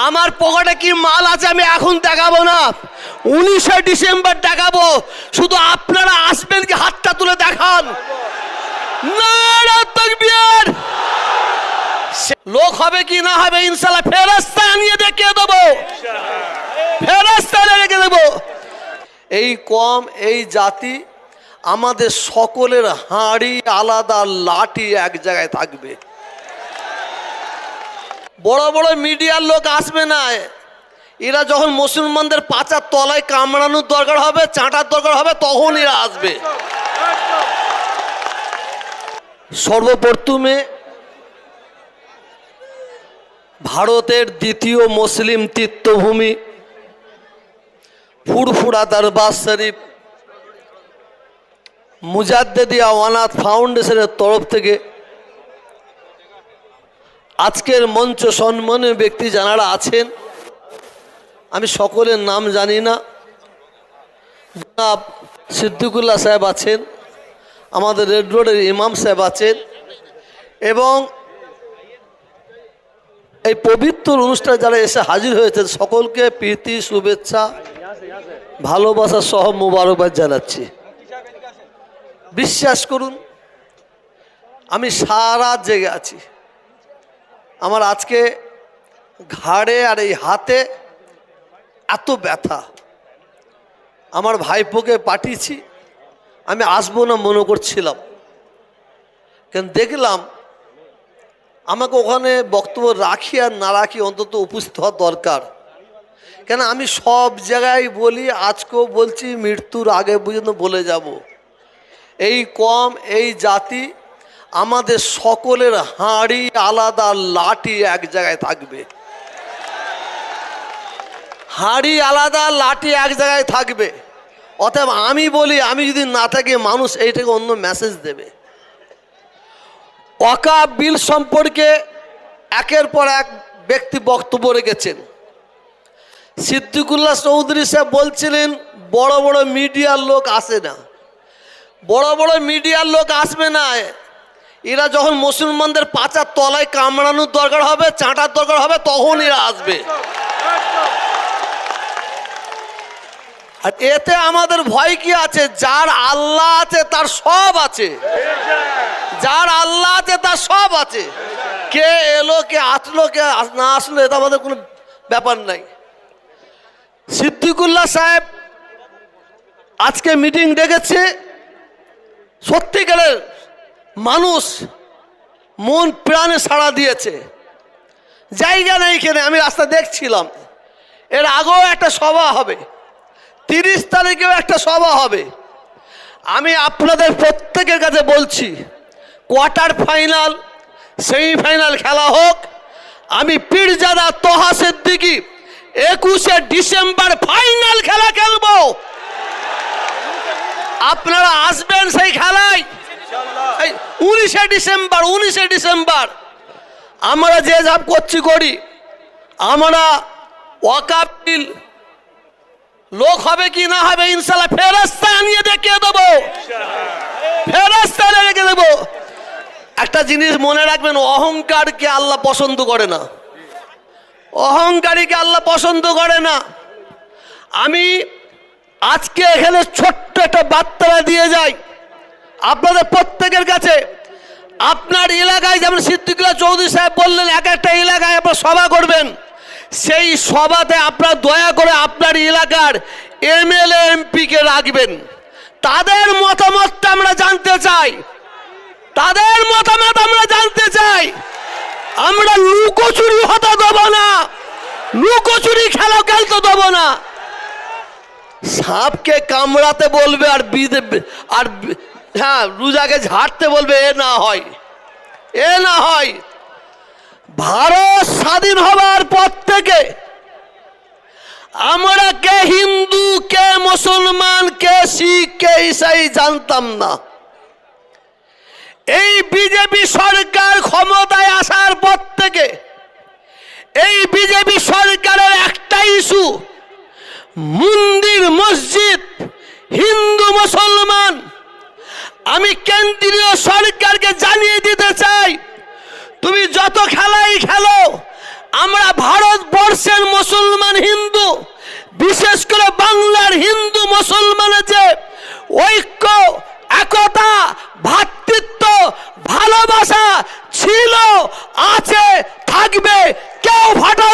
আমার পকেটে কি মাল আছে আমি এখন দেখাবো না, 19শে ডিসেম্বর দেখাবো। শুধু আপনারা আসবেন কি হাতটা তুলে দেখান। নারে তাকবীর। লোক হবে কি না হবে ইনশাআল্লাহ ফেরেশতা আনিয়ে দেখিয়ে দেবো, ফেরেশতা রেখে দেবো। এই কম এই জাতি আমাদের সকলের হাঁড়ি আলাদা, লাঠি এক জায়গায় থাকবে। বড় বড় মিডিয়ার লোক আসবে না, এরা যখন মুসলমানদের পাচার তলায় কামড়ানোর দরকার হবে, চাঁটার দরকার হবে, তখন এরা আসবে। সর্বপ্রথমে ভারতের দ্বিতীয় মুসলিম তীর্থভূমি ফুরফুরা দরবার শরীফ মুজাদ্দেদিয়া ওয়ানাথ ফাউন্ডেশনের তরফ থেকে আজকের মঞ্চ সম্মানীয় ব্যক্তি যারা আছেন, আমি সকলের নাম জানি না, জনাব সিদ্দিকুল্লাহ সাহেব আছেন, আমাদের রেড রোডের ইমাম সাহেব আছেন, এবং এই পবিত্র অনুষ্ঠানে যারা এসে হাজির হয়েছেন সকলকে প্রীতি শুভেচ্ছা ভালোবাসা সহ মোবারকবাদ জানাচ্ছি। বিশ্বাস করুন আমি সারা জেগে আছি। আমার আজকে ঘাড়ে আর এই হাতে এত ব্যথা। আমার ভাইপোকে পাঠিয়েছি, আমি আসবো না মনে করছিলাম, কেন দেখলাম আমাকে ওখানে বক্তব্য রাখি আর না রাখি অন্তত উপস্থিত হওয়া দরকার। কেন আমি সব জায়গায় বলি, আজকেও বলছি, মৃত্যুর আগে পর্যন্ত বলে যাব, এই কম এই জাতি আমাদের সকলের হাঁড়ি আলাদা, লাঠি এক জায়গায় থাকবে। হাঁড়ি আলাদা, লাঠি এক জায়গায় থাকবে। অতএব আমি বলি, আমি যদি না থাকি মানুষ এইটাকে অন্য মেসেজ দেবে। ওয়াকফ বিল সম্পর্কে একের পর এক ব্যক্তি বক্তব্য রেখেছেন। সিদ্দিকুল্লাহ চৌধুরী সাহেব বলছিলেন বড় বড় মিডিয়ার লোক আসে না, বড় বড় মিডিয়ার লোক আসবে না, এরা যখন মুসলমানদের পাচার তলায় কামড়ানোর দরকার হবে, চাঁটার দরকার হবে, তখন এরা আসবে। আর এতে আমাদের ভয় কি আছে? যার আল্লাহ আছে তার সব আছে, যার আল্লাহ আছে তার সব আছে। কে এলো কে আসলো কে না আসলো এটা আমাদের কোনো ব্যাপার নাই। সিদ্দিকুল্লাহ সাহেব আজকে মিটিং ডেকেছে, সত্যিকারের মানুষ মন প্রাণে সাড়া দিয়েছে। জায়গা নেই এখানে, আমি রাস্তা দেখছিলাম। এর আগেও একটা সভা হবে, 30 তারিখেও একটা সভা হবে। আমি আপনাদের প্রত্যেকের কাছে বলছি, কোয়ার্টার ফাইনাল সেমিফাইনাল খেলা হোক, আমি পীরজাদা তোহা সিদ্দিকী 21শে ডিসেম্বর ফাইনাল খেলা খেলবো। আপনারা আসবেন সেই খেলায়। 19শে ডিসেম্বর আমরা যে যাব করছি করি, আমরা ওয়াকফ বিল লোক হবে কি না হবে ইনশাআল্লাহ ফেরেশতা আনিয়ে দেখিয়ে দেবো, ফেরেশতা রেখে দেবো। একটা জিনিস মনে রাখবেন, অহংকারকে আল্লাহ পছন্দ করে না, অহংকারীকে আল্লাহ পছন্দ করে না। আমি আজকে এখানে ছোট্ট একটা বার্তা দিয়ে যাই আপনাদের প্রত্যেকের কাছে। আপনার এলাকায় যেমন সিদ্দিকুল্লাহ চৌধুরী সাহেব বললেন এক একটা এলাকায় আপনার সভা করবেন, সেই সভাতে আপনার দয়া করে আপনার এলাকার এমএলএ এমপিকে রাখবেন। তাদের মতামতটা আমরা জানতে চাই, তাদের মতামত আমরা জানতে চাই। আমরা লুকোচুরি হতে দেবো না, লুকোচুরি খেলা খেলতে দেবো না। সাপকে কামড়াতে বলবে আর হ্যাঁ রোজাকে ঝাড়তে বলবে, এ না হয়, এ না হয়। ভারত স্বাধীন হবার পর থেকে আমরা কে হিন্দু কে মুসলমান কে শিখ কে ঈসাই জানতাম না। এই বিজেপি সরকার ক্ষমতায় আসার পর থেকে এই বিজেপি সরকারের একটা ইস্যু, মন্দির মসজিদ হিন্দু মুসলমান। আমি কেন্দ্রীয় সরকারকে জানিয়ে দিতে চাই, তুমি যত খেলাই খেলো, আমরা ভারতবর্ষের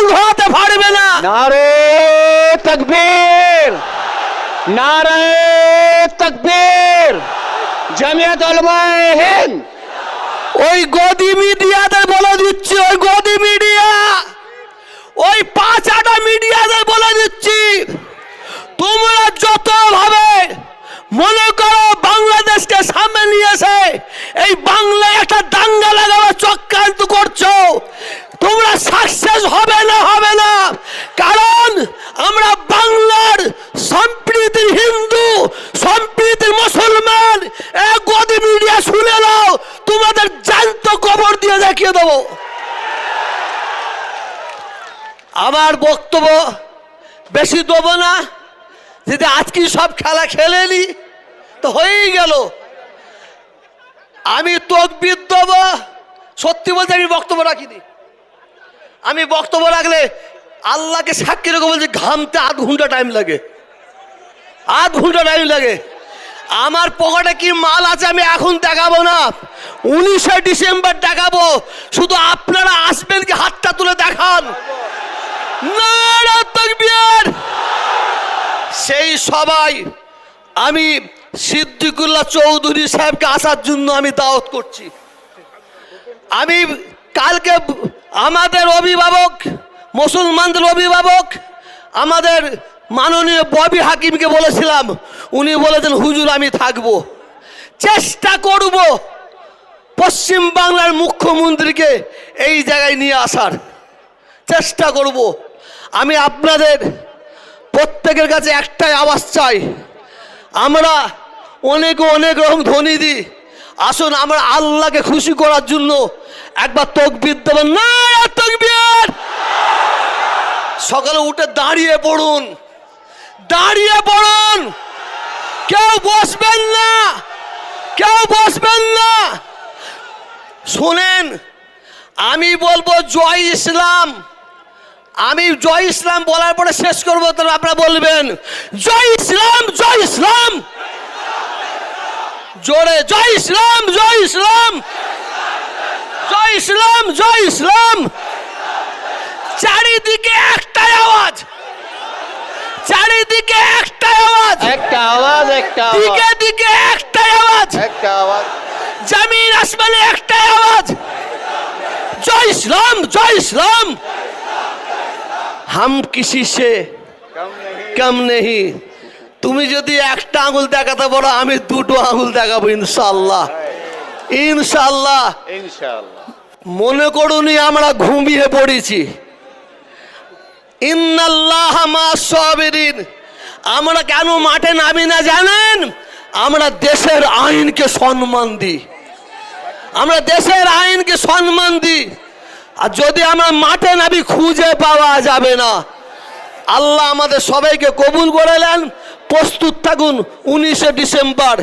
বন্ধ হতে পারবে না। নারে তাকবীর, নারে তাকবীর, জামিয়াত উলামায়ে হিন্দ। ওই গদি মিডিয়াদের বলে দিচ্ছি, ওই গদি মিডিয়া, ওই 5-8টা মিডিয়াদের বলে দিচ্ছি, তোমরা যত ভাবে মনে করো বাংলাদেশকে সামনে নিয়ে এসে এই বাংলায় একটা দাঙ্গা লাগাবার চক্রান্ত করছো, তোমরা সাকসেস হবে না, হবে না। কারণ আমরা বাংলার সম্প্রীতির হিন্দু, সম্প্রীতির মুসলমান। এক গদি মিডিয়া শুনে নাও, তোমাদের জ্যান্ত কবর দিয়ে দেখিয়ে দেবো। আমার বক্তব্য বেশি দেবো না, যদি আজকে সব খেলা খেলে নি তো হয়েই গেল। আমি তকবীর দেবো, সত্যি বলতে আমি বক্তব্য রাখিনি। আমি বক্তব্য রাখলে আল্লাহকে সাক্ষী রেখে বলছি ঘামতে আধ ঘন্টা টাইম লাগে, আধ ঘন্টা টাইম লাগে। আমার পকেটে কি মাল আছে আমি এখন দেখাবো না, 19শে ডিসেম্বর দেখাবো। শুধু আপনারা আসবেন কি হাতটা তুলে দেখান। নারে তাকবীর। সেই সবাই আমি সিদ্দিকুল্লাহ চৌধুরী সাহেবকে আসার জন্য আমি দাওয়াত করছি। আমি কালকে আমাদের অভিভাবক, মুসলমানদের অভিভাবক, আমাদের মাননীয় ববি হাকিমকে বলেছিলাম, উনি বলেছেন হুজুর আমি থাকবো, চেষ্টা করব পশ্চিম বাংলার মুখ্যমন্ত্রীকে এই জায়গায় নিয়ে আসার চেষ্টা করব। আমি আপনাদের প্রত্যেকের কাছে একটাই আওয়াজ চাই, আমরা অনেক রকম ধ্বনি দিই, আসুন আমরা আল্লাহকে খুশি করার জন্য একবার তাকবীর দেবেন। না তাকবীর। সকালে উঠে দাঁড়িয়ে পড়ুন, দাঁড়িয়ে পড়ুন, কেউ বসবেন না, কেউ বসবেন না। শোনেন, আমি বলবো জয় ইসলাম, আমি জয় ইসলাম বলার পরে শেষ করবো, তাহলে আপনারা বলবেন জয় ইসলাম, জয় ইসলাম, জোরে জয় ইসলাম, জয় ইসলাম, জয় ইসলাম, জয় ইসলাম। চারিদিকে একটাই আওয়াজ, চারিদিকে একটাই আওয়াজ, একটা আওয়াজ, একটা আওয়াজ, দিকে দিকে একটাই আওয়াজ, একটা আওয়াজ, জমিন আসমানে একটাই আওয়াজ, জয় ইসলাম, জয় ইসলাম। हम किसी से कम नहीं। তুমি যদি একটা আঙুল দেখাতে বলো, আমি দুটো আঙুল দেখাবো ইনশাআল্লাহ, ইনশাআল্লাহ, ইনশাআল্লাহ। মনে করুনি আমরা ঘুমিয়ে পড়েছি। ইন্নাল্লাহ মা'আস সাবিরিন। আমরা কেন মাঠে নামি না জানেন? আমরা দেশের আইনকে সম্মান দিই, আমরা দেশের আইনকে সম্মান দিই। আর যদি আমরা মাঠে নামি খুঁজে পাওয়া যাবে না। আল্লাহ আমাদের সবাইকে কবুল করে নেন। প্রস্তুত থাকুন 19শে ডিসেম্বর।